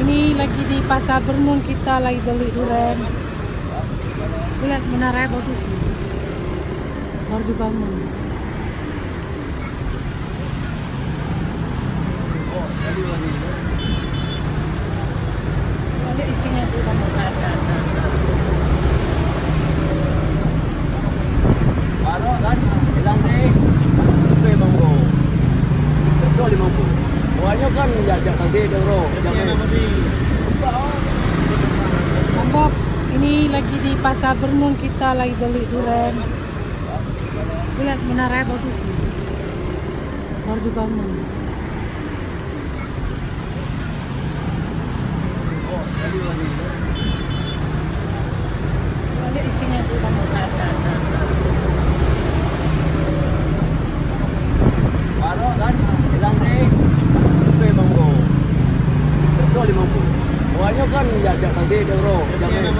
Ini lagi di Pasar Bermun, kita lagi beli durian. Lihat menaranya bagus nih. Baru dibangun. Ada isinya tuh bangun. Baru kan, bilang nih, itu bang bro, betul 50. Buahnya kan jajak lagi deh bro, jangan. Mambok, ini lagi di Pasar Bermun, kita lagi beli durian. Lihat menaranya bagus nih. Baru dibangun. Ada isinya tuh bangun. Baru kan, bilang nih, itu bang bro, betul 50. Buahnya kan jajak lagi deh bro, jangan.